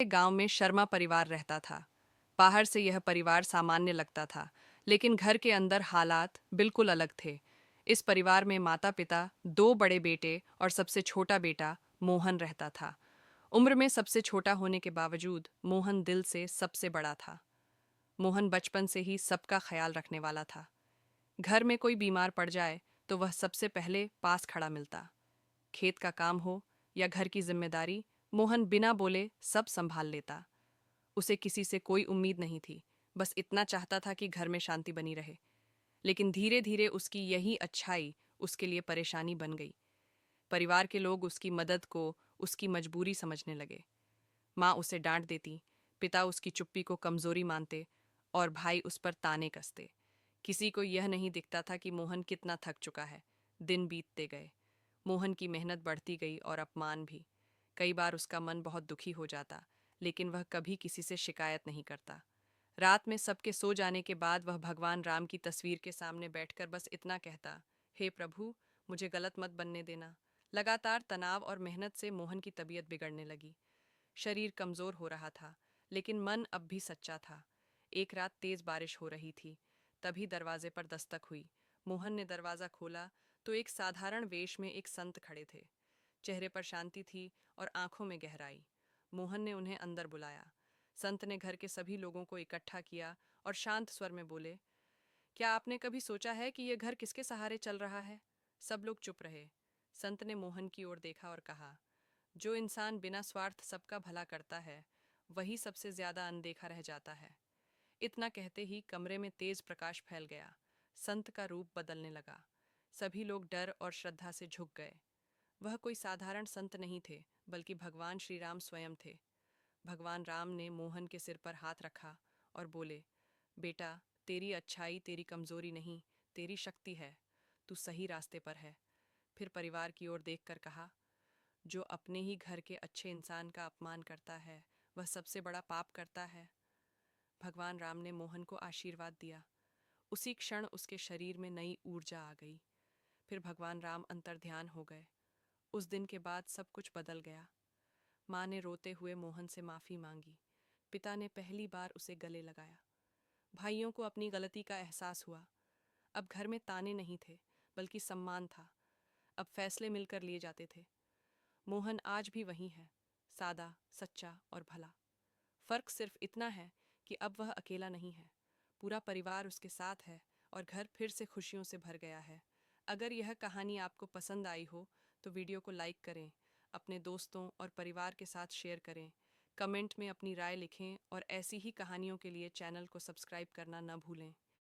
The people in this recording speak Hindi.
गांव में शर्मा परिवार रहता था। बाहर से यह परिवार सामान्य लगता था, लेकिन घर के अंदर हालात बिल्कुल अलग थे। इस परिवार में माता पिता, दो बड़े बेटे और सबसे छोटा बेटा मोहन रहता था। उम्र में सबसे छोटा होने के बावजूद मोहन दिल से सबसे बड़ा था। मोहन बचपन से ही सबका ख्याल रखने वाला था। घर में कोई बीमार पड़ जाए तो वह सबसे पहले पास खड़ा मिलता। खेत का काम हो या घर की जिम्मेदारी, मोहन बिना बोले सब संभाल लेता। उसे किसी से कोई उम्मीद नहीं थी, बस इतना चाहता था कि घर में शांति बनी रहे। लेकिन धीरे धीरे उसकी यही अच्छाई उसके लिए परेशानी बन गई। परिवार के लोग उसकी मदद को उसकी मजबूरी समझने लगे। माँ उसे डांट देती, पिता उसकी चुप्पी को कमजोरी मानते और भाई उस पर ताने कसते। किसी को यह नहीं दिखता था कि मोहन कितना थक चुका है। दिन बीतते गए, मोहन की मेहनत बढ़ती गई और अपमान भी। कई बार उसका मन बहुत दुखी हो जाता, लेकिन वह कभी किसी से शिकायत नहीं करता। रात में सबके सो जाने के बाद वह भगवान राम की तस्वीर के सामने बैठकर बस इतना कहता, हे प्रभु, मुझे गलत मत बनने देना। लगातार तनाव और मेहनत से मोहन की तबीयत बिगड़ने लगी। शरीर कमजोर हो रहा था, लेकिन मन अब भी सच्चा था। एक रात तेज बारिश हो रही थी। तभी दरवाजे पर दस्तक हुई। मोहन ने दरवाजा खोला तो एक साधारण वेश में एक संत खड़े थे। चेहरे पर शांति थी और आंखों में गहराई। मोहन ने उन्हें अंदर बुलाया। संत ने घर के सभी लोगों को इकट्ठा किया और शांत स्वर में बोले, क्या आपने कभी सोचा है कि यह घर किसके सहारे चल रहा है? सब लोग चुप रहे। संत ने मोहन की ओर देखा और कहा, जो इंसान बिना स्वार्थ सबका भला करता है, वही सबसे ज्यादा अनदेखा रह जाता है। इतना कहते ही कमरे में तेज प्रकाश फैल गया। संत का रूप बदलने लगा। सभी लोग डर और श्रद्धा से झुक गए। वह कोई साधारण संत नहीं थे, बल्कि भगवान श्री राम स्वयं थे। भगवान राम ने मोहन के सिर पर हाथ रखा और बोले, बेटा, तेरी अच्छाई तेरी कमजोरी नहीं, तेरी शक्ति है। तू सही रास्ते पर है। फिर परिवार की ओर देखकर कहा, जो अपने ही घर के अच्छे इंसान का अपमान करता है, वह सबसे बड़ा पाप करता है। भगवान राम ने मोहन को आशीर्वाद दिया। उसी क्षण उसके शरीर में नई ऊर्जा आ गई। फिर भगवान राम अंतर्ध्यान हो गए। उस दिन के बाद सब कुछ बदल गया। माँ ने रोते हुए मोहन से माफी मांगी। पिता ने पहली बार उसे गले लगाया। भाइयों को अपनी गलती का एहसास हुआ। अब घर में ताने नहीं थे, बल्कि सम्मान था। अब फैसले मिलकर लिए जाते थे। मोहन आज भी वही है, सादा, सच्चा और भला। फर्क सिर्फ इतना है कि अब वह अकेला नहीं है। पूरा परिवार उसके साथ है और घर फिर से खुशियों से भर गया है। अगर यह कहानी आपको पसंद आई हो तो वीडियो को लाइक करें, अपने दोस्तों और परिवार के साथ शेयर करें, कमेंट में अपनी राय लिखें और ऐसी ही कहानियों के लिए चैनल को सब्सक्राइब करना न भूलें।